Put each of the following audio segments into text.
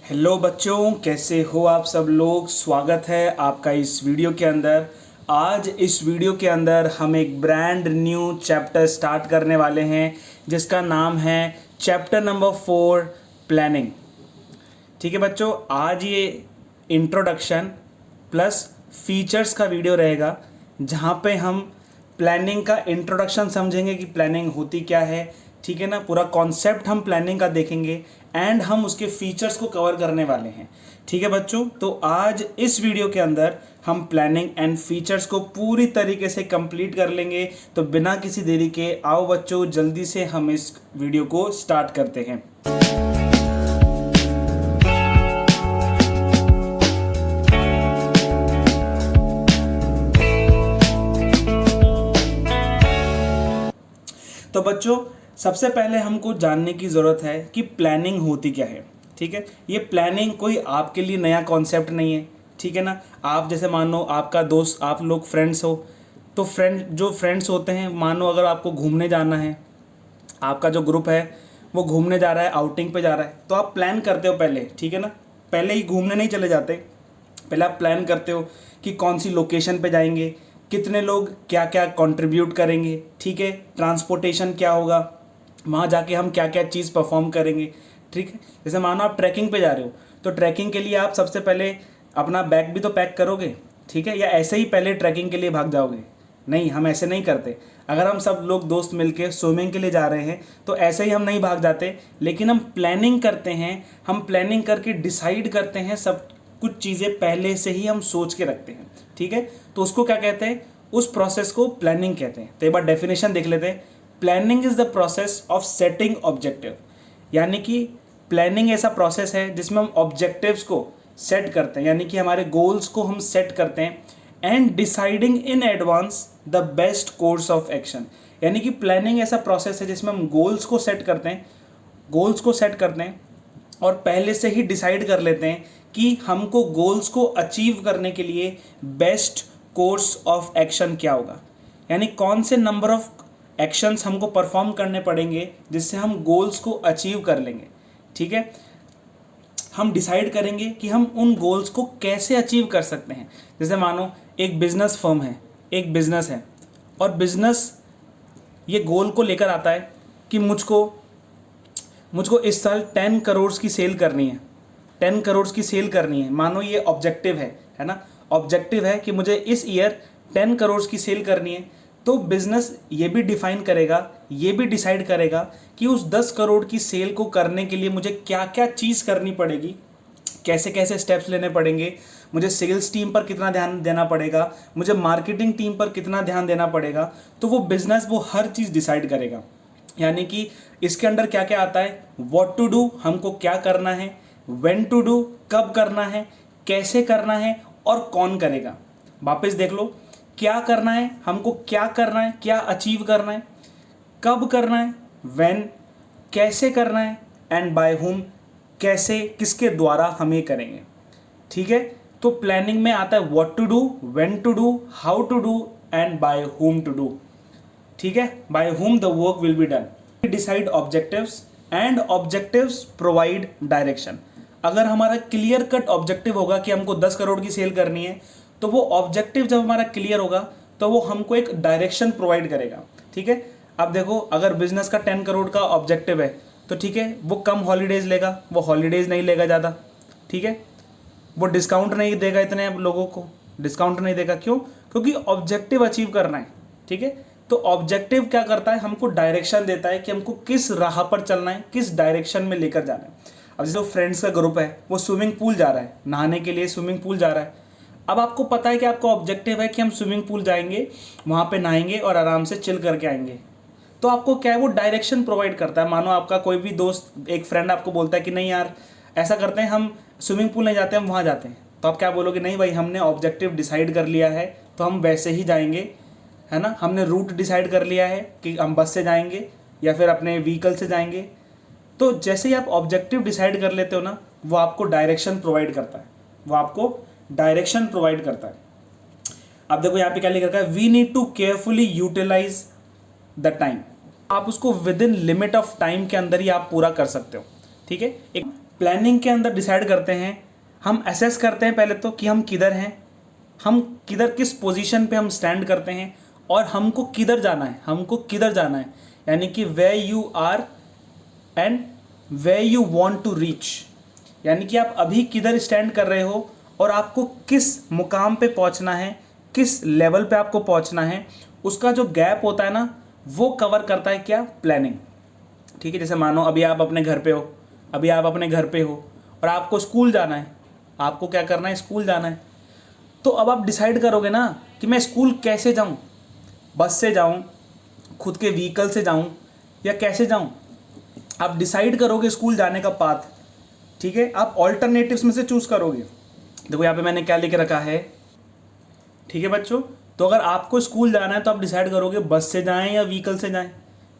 Hello बच्चों, कैसे हो आप सब लोग। स्वागत है आपका इस वीडियो के अंदर। आज इस वीडियो के अंदर हम एक ब्रांड न्यू चैप्टर स्टार्ट करने वाले हैं जिसका नाम है चैप्टर नंबर 4 प्लानिंग। ठीक है बच्चों, आज ये इंट्रोडक्शन प्लस फीचर्स का वीडियो रहेगा जहाँ पे हम प्लानिंग का इंट्रोडक्शन समझेंगे कि प्लानिंग होती क्या है। ठीक है ना, पूरा कॉन्सेप्ट हम प्लानिंग का देखेंगे एंड हम उसके फीचर्स को कवर करने वाले हैं। ठीक है बच्चों, तो आज इस वीडियो के अंदर हम प्लानिंग एंड फीचर्स को पूरी तरीके से कंप्लीट कर लेंगे। तो बिना किसी देरी के आओ बच्चों, जल्दी से हम इस वीडियो को स्टार्ट करते हैं। तो बच्चों, सबसे पहले हमको जानने की ज़रूरत है कि प्लानिंग होती क्या है। ठीक है, ये प्लानिंग कोई आपके लिए नया कॉन्सेप्ट नहीं है। ठीक है ना, आप जैसे मानो आपका दोस्त, आप लोग फ्रेंड्स हो, तो फ्रेंड्स होते हैं, मानो अगर आपको घूमने जाना है, आपका जो ग्रुप है वो घूमने जा रहा है, आउटिंग पे जा रहा है, तो आप प्लान करते हो पहले। ठीक है ना, पहले ही घूमने नहीं चले जाते, पहले आप प्लान करते हो कि कौन सी लोकेशन पे जाएंगे, कितने लोग क्या क्या कंट्रीब्यूट करेंगे। ठीक है, ट्रांसपोर्टेशन क्या होगा, वहाँ जाके हम क्या क्या चीज़ परफॉर्म करेंगे। ठीक है, जैसे मानो आप ट्रैकिंग पे जा रहे हो, तो ट्रैकिंग के लिए आप सबसे पहले अपना बैग भी तो पैक करोगे। ठीक है, या ऐसे ही पहले ट्रैकिंग के लिए भाग जाओगे? नहीं, हम ऐसे नहीं करते। अगर हम सब लोग दोस्त मिलके स्विमिंग के लिए जा रहे हैं तो ऐसे ही हम नहीं भाग जाते, लेकिन हम प्लानिंग करते हैं। हम प्लानिंग करके डिसाइड करते हैं, सब कुछ चीज़ें पहले से ही हम सोच के रखते हैं। ठीक है, तो उसको क्या कहते हैं, उस प्रोसेस को प्लानिंग कहते हैं। तो एक बार डेफिनेशन देख लेते हैं। Planning is the process of setting objective, यानी कि प्लानिंग ऐसा प्रोसेस है जिसमें हम ऑब्जेक्टिव्स को सेट करते हैं, यानी कि हमारे गोल्स को हम सेट करते हैं and deciding in advance the best course of action. यानी कि प्लानिंग ऐसा प्रोसेस है जिसमें हम गोल्स को सेट करते हैं और पहले से ही डिसाइड कर लेते हैं कि हमको गोल्स को अचीव करने के लिए बेस्ट कोर्स ऑफ एक्शन क्या होगा, यानी कौन से नंबर ऑफ एक्शंस हमको परफॉर्म करने पड़ेंगे जिससे हम गोल्स को अचीव कर लेंगे। ठीक है, हम डिसाइड करेंगे कि हम उन गोल्स को कैसे अचीव कर सकते हैं। जैसे मानो एक बिजनेस फर्म है, एक बिजनेस है, और बिजनेस ये गोल को लेकर आता है कि मुझको इस साल 10 करोड़ की सेल करनी है, 10 करोड़ की सेल करनी है। मानो ये ऑब्जेक्टिव है ना, ऑब्जेक्टिव है कि मुझे इस ईयर 10 करोड़ की सेल करनी है। तो बिजनेस ये भी डिफाइन करेगा, ये भी डिसाइड करेगा कि उस 10 करोड़ की सेल को करने के लिए मुझे क्या क्या चीज़ करनी पड़ेगी, कैसे कैसे स्टेप्स लेने पड़ेंगे, मुझे सेल्स टीम पर कितना ध्यान देना पड़ेगा, मुझे मार्केटिंग टीम पर कितना ध्यान देना पड़ेगा। तो वो बिजनेस वो हर चीज़ डिसाइड करेगा। यानी कि इसके अंदर क्या क्या आता है, व्हाट टू डू, हमको क्या करना है, व्हेन टू डू, कब करना है, कैसे करना है और कौन करेगा। वापस देख लो, क्या करना है, हमको क्या करना है, क्या अचीव करना है, कब करना है, व्हेन, कैसे करना है, एंड बाय हुम, कैसे, किसके द्वारा हम ये करेंगे। ठीक है, तो प्लानिंग में आता है what to do, when to do, how to do and by whom to do. ठीक है, by whom the work will be done. Decide objectives and objectives provide direction. अगर हमारा क्लियर कट ऑब्जेक्टिव होगा कि हमको 10 करोड़ की सेल करनी है, तो वो ऑब्जेक्टिव जब हमारा क्लियर होगा तो वो हमको एक डायरेक्शन प्रोवाइड करेगा। ठीक है, अब देखो, अगर बिजनेस का 10 करोड़ का ऑब्जेक्टिव है तो ठीक है, वो कम हॉलीडेज लेगा, वो हॉलीडेज नहीं लेगा ज़्यादा। ठीक है, वो डिस्काउंट नहीं देगा, इतने लोगों को डिस्काउंट नहीं देगा। क्यों? क्योंकि ऑब्जेक्टिव अचीव करना है। ठीक है, तो ऑब्जेक्टिव क्या करता है, हमको डायरेक्शन देता है कि हमको किस राह पर चलना है, किस डायरेक्शन में लेकर जाना है। अब जैसे फ्रेंड्स का ग्रुप है, वो स्विमिंग पूल जा रहा है, नहाने के लिए स्विमिंग पूल जा रहा है। अब आपको पता है कि आपका ऑब्जेक्टिव है कि हम स्विमिंग पूल जाएंगे, वहाँ पे नहाएंगे और आराम से चिल करके आएंगे। तो आपको क्या है, वो डायरेक्शन प्रोवाइड करता है। मानो आपका कोई भी दोस्त, एक फ्रेंड आपको बोलता है कि नहीं यार ऐसा करते हैं, हम स्विमिंग पूल नहीं जाते, हम वहाँ जाते हैं। तो आप क्या बोलोगे, नहीं भाई हमने ऑब्जेक्टिव डिसाइड कर लिया है तो हम वैसे ही जाएंगे, है ना। हमने रूट डिसाइड कर लिया है कि हम बस से जाएंगे या फिर अपने व्हीकल से जाएंगे। तो जैसे ही आप ऑब्जेक्टिव डिसाइड कर लेते हो ना, वो आपको डायरेक्शन प्रोवाइड करता है, वो आपको डायरेक्शन प्रोवाइड करता है। अब देखो यहाँ पे क्या लिखा है, we need to carefully utilise the time. आप उसको within limit of time के अंदर ही आप पूरा कर सकते हो। ठीक है, एक प्लानिंग के अंदर डिसाइड करते हैं, हम असेस करते हैं पहले तो कि हम किधर हैं, हम किधर किस पोजीशन पे हम स्टैंड करते हैं और हमको किधर जाना है, हमको किधर जाना है, यानी कि where you are and where you want to reach, यानी कि आप अभी किधर स्टैंड कर रहे हो और आपको किस मुकाम पे पहुंचना है, किस लेवल पे आपको पहुंचना है, उसका जो गैप होता है ना वो कवर करता है क्या, प्लानिंग। ठीक है, जैसे मानो अभी आप अपने घर पे हो, अभी आप अपने घर पे हो और आपको स्कूल जाना है, आपको क्या करना है, स्कूल जाना है। तो अब आप डिसाइड करोगे ना कि मैं स्कूल कैसे जाऊं, बस से जाऊं, खुद के व्हीकल से जाऊं या कैसे जाऊं। आप डिसाइड करोगे स्कूल जाने का पाथ। ठीक है, आप ऑल्टरनेटिव्स में से चूज करोगे। देखो यहाँ पे मैंने क्या लिख रखा है। ठीक है बच्चों, तो अगर आपको स्कूल जाना है तो आप डिसाइड करोगे बस से जाएं या व्हीकल से जाएं।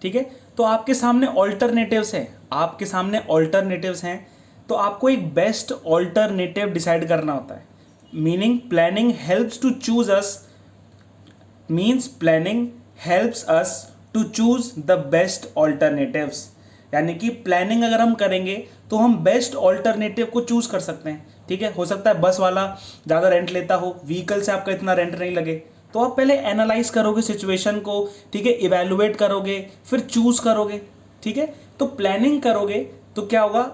ठीक है, तो आपके सामने ऑल्टरनेटिव्स हैं, आपके सामने ऑल्टरनेटिव्स हैं, तो आपको एक बेस्ट ऑल्टरनेटिव डिसाइड करना होता है। Meaning planning helps to choose us, means planning helps us to choose the best alternatives, यानी कि प्लानिंग अगर हम करेंगे तो हम बेस्ट ऑल्टरनेटिव को चूज कर सकते हैं। ठीक है, हो सकता है बस वाला ज़्यादा रेंट लेता हो, व्हीकल से आपका इतना रेंट नहीं लगे, तो आप पहले एनालाइज करोगे सिचुएशन को। ठीक है, इवेलुएट करोगे, फिर चूज करोगे। ठीक है, तो प्लानिंग करोगे तो क्या होगा,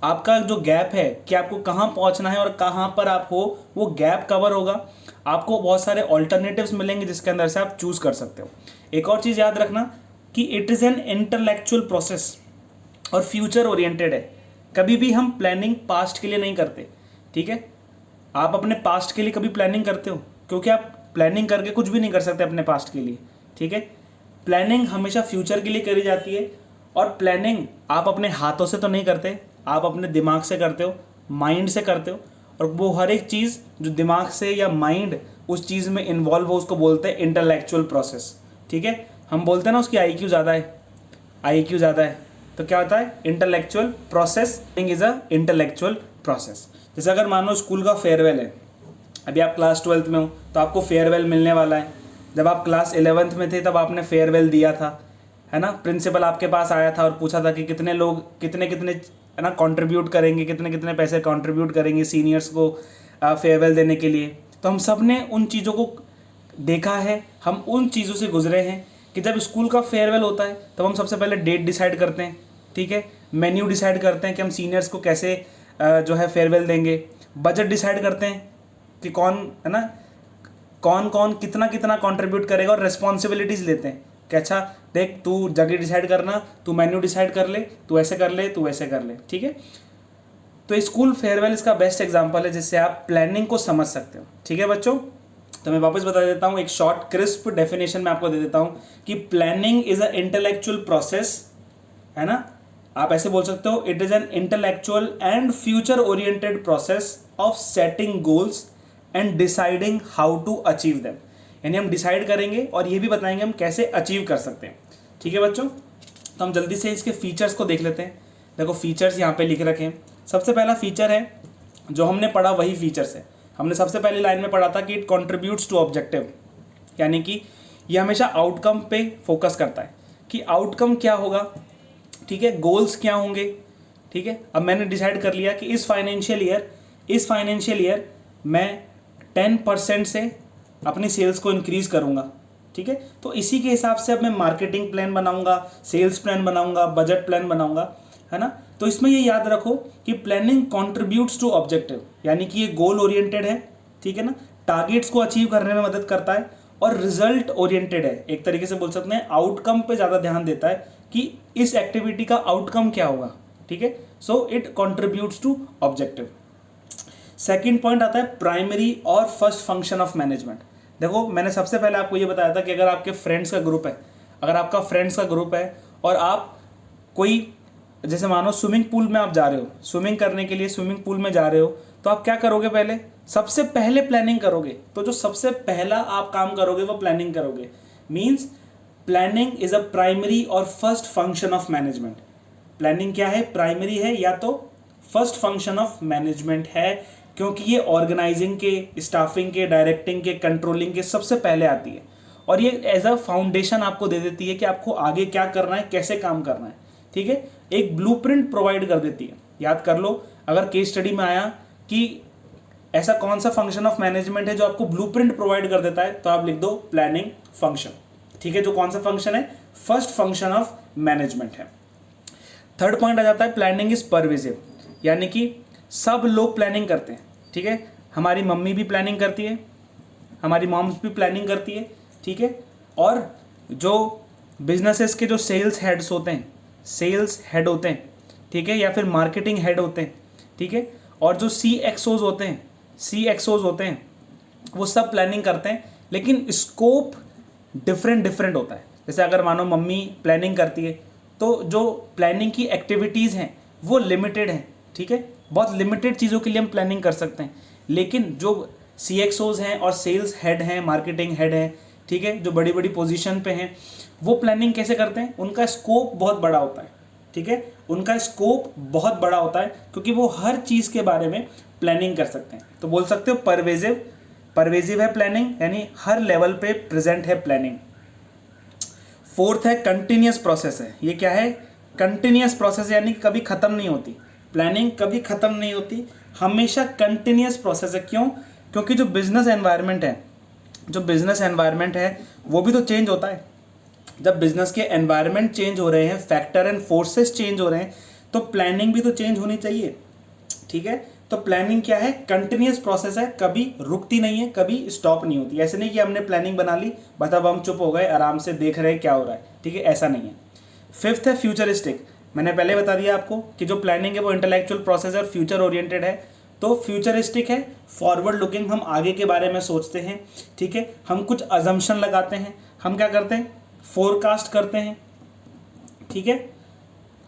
आपका जो गैप है कि आपको कहाँ पहुँचना है और कहाँ पर आप हो, वो गैप कवर होगा। आपको बहुत सारे ऑल्टरनेटिव्स मिलेंगे जिसके अंदर से आप चूज कर सकते हो। एक और चीज़ याद रखना कि it is an intellectual process और फ्यूचर ओरिएंटेड है। कभी भी हम प्लानिंग पास्ट के लिए नहीं करते। ठीक है, आप अपने पास्ट के लिए कभी प्लानिंग करते हो, क्योंकि आप प्लानिंग करके कुछ भी नहीं कर सकते अपने पास्ट के लिए। ठीक है, प्लानिंग हमेशा फ्यूचर के लिए करी जाती है, और प्लानिंग आप अपने हाथों से तो नहीं करते, आप अपने दिमाग से करते हो, माइंड से करते हो। और वो हर एक चीज़ जो दिमाग से या माइंड उस चीज़ में इन्वॉल्व हो उसको बोलते हैं इंटेलेक्चुअल प्रोसेस। ठीक है, हम बोलते हैं ना उसकी IQ ज़्यादा है, IQ ज़्यादा है, तो क्या होता है, intellectual process is a intellectual process. जैसे अगर मान लो स्कूल का फेयरवेल है, अभी आप क्लास 12th में हो तो आपको फेयरवेल मिलने वाला है। जब आप क्लास 11th में थे तब आपने फेयरवेल दिया था, है ना। प्रिंसिपल आपके पास आया था और पूछा था कि कितने लोग कितने कितने है ना कंट्रीब्यूट करेंगे, कितने कितने पैसे कंट्रीब्यूट करेंगे सीनियर्स को फेयरवेल देने के लिए। तो हम सब ने उन चीज़ों को देखा है, हम उन चीज़ों से गुजरे हैं कि जब स्कूल का फेयरवेल होता है तब हम सबसे पहले डेट डिसाइड करते हैं। ठीक है, मेन्यू डिसाइड करते हैं कि हम सीनियर्स को कैसे जो है फेयरवेल देंगे, बजट डिसाइड करते हैं कि कौन है ना कौन कौन कितना कितना कंट्रीब्यूट करेगा, और रिस्पॉन्सिबिलिटीज़ लेते हैं कि अच्छा देख तू जगह डिसाइड करना, तू मेन्यू डिसाइड कर ले, तू ऐसे कर ले, तू वैसे कर ले। ठीक है, तो स्कूल फेयरवेल इसका बेस्ट एग्जाम्पल है जिससे आप प्लानिंग को समझ सकते हो। ठीक है बच्चों, तो मैं वापस बता देता हूँ, एक शॉर्ट क्रिस्प डेफिनेशन मैं आपको दे देता हूँ कि planning is a intellectual process, है ना। आप ऐसे बोल सकते हो, it is an intellectual and future oriented process of setting goals and deciding how to achieve them, यानी हम डिसाइड करेंगे और ये भी बताएंगे हम कैसे अचीव कर सकते हैं। ठीक है बच्चों, तो हम जल्दी से इसके फीचर्स को देख लेते हैं। देखो फीचर्स यहाँ पे लिख रखे हैं। सबसे पहला फीचर है जो हमने पढ़ा वही फीचर्स है। हमने सबसे पहली लाइन में पढ़ा था कि इट कॉन्ट्रीब्यूट्स टू ऑब्जेक्टिव, यानी कि ये हमेशा आउटकम पे फोकस करता है कि आउटकम क्या होगा। ठीक है, गोल्स क्या होंगे। ठीक है, अब मैंने डिसाइड कर लिया कि इस फाइनेंशियल ईयर मैं 10% से अपनी सेल्स को इंक्रीज करूंगा। ठीक है, तो इसी के हिसाब से अब मैं मार्केटिंग प्लान बनाऊंगा, सेल्स प्लान बनाऊंगा, बजट प्लान बनाऊंगा, है ना। तो इसमें ये याद रखो कि प्लानिंग कंट्रीब्यूट्स टू ऑब्जेक्टिव, यानी कि ये गोल ओरिएंटेड है। ठीक है ना, टारगेट्स को अचीव करने में मदद करता है, और रिजल्ट ओरिएंटेड है। एक तरीके से बोल सकते हैं आउटकम पे ज़्यादा ध्यान देता है कि इस एक्टिविटी का आउटकम क्या होगा। ठीक है, so it contributes to objective. Second point आता है प्राइमरी और फर्स्ट फंक्शन ऑफ मैनेजमेंट। देखो मैंने सबसे पहले आपको ये बताया था कि अगर आपके फ्रेंड्स का ग्रुप है, अगर आपका फ्रेंड्स का ग्रुप है और आप कोई जैसे मानो स्विमिंग पूल में आप जा रहे हो, स्विमिंग करने के लिए स्विमिंग पूल में जा रहे हो, तो आप क्या करोगे, पहले सबसे पहले प्लानिंग करोगे। तो जो सबसे पहला आप काम करोगे वो प्लानिंग करोगे। Means planning is a primary और first function of management. Planning क्या है, प्राइमरी है या तो फर्स्ट फंक्शन ऑफ मैनेजमेंट है, क्योंकि ये ऑर्गेनाइजिंग के, स्टाफिंग के, डायरेक्टिंग के, कंट्रोलिंग के सबसे पहले आती है, और ये एज अ फाउंडेशन आपको दे देती है कि आपको आगे क्या करना है, कैसे काम करना है। ठीक है, एक ब्लूप्रिंट प्रोवाइड कर देती है। याद कर लो, अगर केस स्टडी में आया कि ऐसा कौन सा फंक्शन ऑफ मैनेजमेंट है जो आपको ब्लूप्रिंट प्रोवाइड कर देता है, तो आप लिख दो प्लानिंग फंक्शन। ठीक है, जो कौन सा फंक्शन है, फर्स्ट फंक्शन ऑफ मैनेजमेंट है। थर्ड पॉइंट आ जाता है प्लानिंग इज परवेसिव, यानी कि सब लोग प्लानिंग करते हैं। ठीक है, हमारी मम्मी भी प्लानिंग करती है, हमारी मॉम्स भी प्लानिंग करती है। ठीक है, और जो बिजनेसेस के जो सेल्स हेड्स होते हैं, सेल्स हेड होते हैं, ठीक है, या फिर मार्केटिंग हेड होते हैं, ठीक है, और जो CXOs होते हैं, CXOs होते हैं, वो सब प्लानिंग करते हैं, लेकिन स्कोप डिफरेंट होता है। जैसे अगर मानो मम्मी प्लानिंग करती है तो जो प्लानिंग की एक्टिविटीज़ हैं वो लिमिटेड हैं। ठीक है, बहुत लिमिटेड चीज़ों के लिए हम प्लानिंग कर सकते हैं, लेकिन जो CXOs हैं और सेल्स हेड हैं, मार्केटिंग हेड हैं, ठीक है, जो बड़ी बड़ी पोजीशन पे हैं, वो प्लानिंग कैसे करते हैं, उनका स्कोप बहुत बड़ा होता है। ठीक है, उनका स्कोप बहुत बड़ा होता है क्योंकि वो हर चीज़ के बारे में प्लानिंग कर सकते हैं। तो बोल सकते हो परवेजिव है प्लानिंग, यानी हर लेवल पे प्रेजेंट है प्लानिंग। फोर्थ है कंटिन्यूस प्रोसेस है। ये क्या है, कंटिन्यूस प्रोसेस, यानी कभी ख़त्म नहीं होती प्लानिंग, कभी ख़त्म नहीं होती, हमेशा कंटिन्यूस प्रोसेस है। क्यों? क्योंकि जो बिजनेस एनवायरनमेंट है वो भी तो चेंज होता है। जब बिजनेस के एनवायरनमेंट चेंज हो रहे हैं, फैक्टर एंड फोर्सेस चेंज हो रहे हैं, तो प्लानिंग भी तो चेंज होनी चाहिए। ठीक है, तो प्लानिंग क्या है, कंटिन्यूस प्रोसेस है, कभी रुकती नहीं है, कभी स्टॉप नहीं होती। ऐसे नहीं कि हमने प्लानिंग बना ली बस अब हम चुप हो गए, आराम से देख रहे हैं क्या हो रहा है। ठीक है, ऐसा नहीं है। फिफ्थ है फ्यूचरिस्टिक। मैंने पहले बता दिया आपको कि जो प्लानिंग है वो इंटेलेक्चुअल प्रोसेस है और फ्यूचर ओरिएंटेड है। तो फ्यूचरिस्टिक है, फॉरवर्ड लुकिंग, हम आगे के बारे में सोचते हैं। ठीक है, हम कुछ अजम्पशन लगाते हैं, हम क्या करते हैं, फोरकास्ट करते हैं। ठीक है,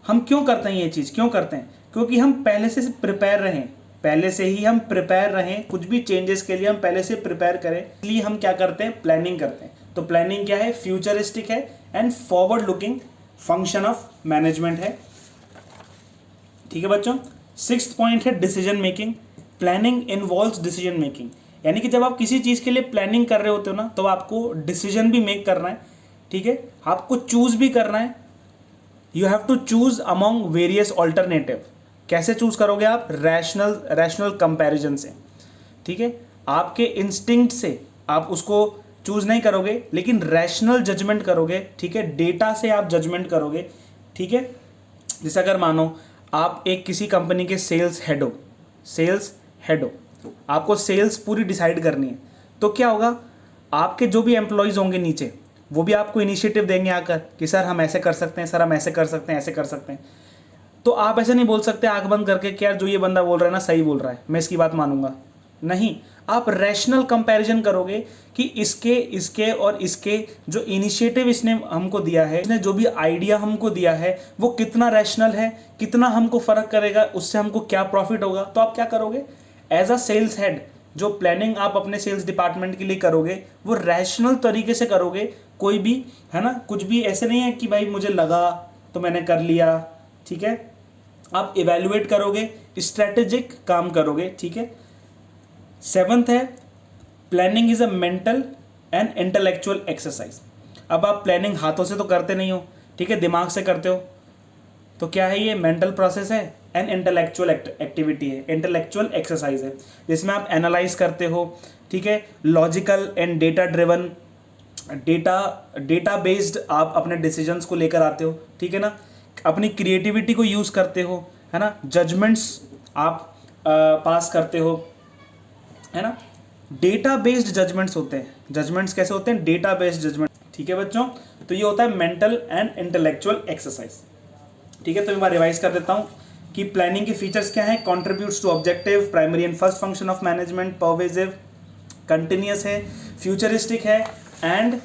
हम क्यों करते हैं ये चीज़, क्यों करते हैं, क्योंकि हम पहले से प्रिपेयर रहें, पहले से ही हम प्रिपेयर रहें, कुछ भी चेंजेस के लिए हम पहले से प्रिपेयर करें, इसलिए हम क्या करते हैं, प्लानिंग करते हैं। तो प्लानिंग क्या है, फ्यूचरिस्टिक है and forward looking function of management है। ठीक है बच्चों, सिक्स्थ पॉइंट है decision making. Planning involves decision making, यानी कि जब आप किसी चीज़ के लिए प्लानिंग कर रहे होते हो ना, तो आपको डिसीजन भी मेक करना है। ठीक है, आपको चूज भी करना है। You have to choose among various alternative. कैसे चूज करोगे आप, रैशनल कंपैरिजन से। ठीक है, आपके इंस्टिंक्ट से आप उसको चूज नहीं करोगे, लेकिन रैशनल जजमेंट करोगे। ठीक है, डेटा से आप जजमेंट करोगे। ठीक है, जैसे अगर मानो आप एक किसी कंपनी के सेल्स हेड हो, आपको सेल्स पूरी डिसाइड करनी है, तो क्या होगा, आपके जो भी एम्प्लॉयज़ होंगे नीचे, वो भी आपको इनिशिएटिव देंगे आकर कि सर हम ऐसे कर सकते हैं, सर हम ऐसे कर सकते हैं, ऐसे कर सकते हैं। तो आप ऐसे नहीं बोल सकते आंख बंद करके कि यार जो ये बंदा बोल रहा है ना सही बोल रहा है, मैं इसकी बात मानूंगा। नहीं, आप रैशनल कंपैरिजन करोगे कि इसके और इसके जो इनिशिएटिव इसने हमको दिया है, इसने जो भी आइडिया हमको दिया है, वो कितना रैशनल है, कितना हमको फ़र्क करेगा, उससे हमको क्या प्रॉफिट होगा। तो आप क्या करोगे, एज अ सेल्स हेड, जो प्लानिंग आप अपने सेल्स डिपार्टमेंट के लिए करोगे वो रैशनल तरीके से करोगे। कोई भी है ना, कुछ भी ऐसे नहीं है कि भाई मुझे लगा तो मैंने कर लिया। ठीक है, आप इवेल्युएट करोगे, स्ट्रेटेजिक काम करोगे। ठीक है, सेवंथ है planning is a mental and intellectual exercise. अब आप प्लानिंग हाथों से तो करते नहीं हो, ठीक है, दिमाग से करते हो। तो क्या है, ये मेंटल प्रोसेस है एंड इंटेलेक्चुअल एक्टिविटी है, इंटेलेक्चुअल एक्सरसाइज है, जिसमें आप एनालाइज करते हो। ठीक है, logical and data driven, data based आप अपने डिसीजंस को लेकर आते हो। ठीक है ना, अपनी क्रिएटिविटी को यूज़ करते हो, है ना, जजमेंट्स आप पास करते हो, है ना। डेटा बेस्ड जजमेंट्स होते हैं। जजमेंट्स कैसे होते हैं, डेटा बेस्ड जजमेंट। ठीक है बच्चों, तो ये होता है मेंटल एंड इंटेलेक्चुअल एक्सरसाइज। ठीक है, तो एक बार रिवाइज कर देता हूँ कि प्लानिंग के फीचर्स क्या हैं, contributes to objective, primary and first function of management, pervasive, continuous है, फ्यूचरिस्टिक है, एंड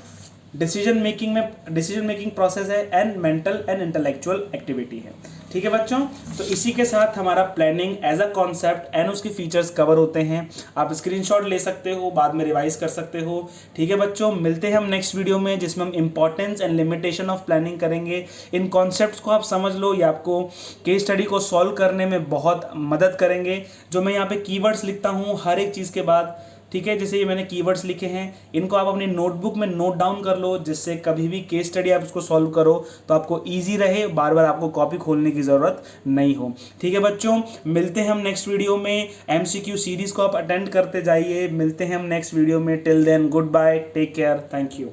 डिसीजन मेकिंग प्रोसेस है, and mental and intellectual activity है। ठीक है बच्चों, तो इसी के साथ हमारा planning as a concept and उसके फीचर्स कवर होते हैं। आप स्क्रीनशॉट ले सकते हो, बाद में रिवाइज कर सकते हो। ठीक है बच्चों, मिलते हैं हम नेक्स्ट वीडियो में, जिसमें हम importance and limitation of planning करेंगे। इन कॉन्सेप्ट्स को आप समझ लो, ये आपको केस स्टडी को सॉल्व करने में बहुत मदद करेंगे। जो मैं यहाँ पे कीवर्ड्स लिखता हूँ हर एक चीज़ के बाद, ठीक है। जैसे ये मैंने कीवर्ड्स लिखे हैं, इनको आप अपनी नोटबुक में नोट डाउन कर लो, जिससे कभी भी केस स्टडी आप इसको सॉल्व करो तो आपको ईजी रहे, बार बार आपको कॉपी खोलने की ज़रूरत नहीं हो। ठीक है बच्चों, मिलते हैं हम नेक्स्ट वीडियो में। MCQ सीरीज़ को आप अटेंड करते जाइए। मिलते हैं हम नेक्स्ट वीडियो में। Till then good bye, take care, thank you.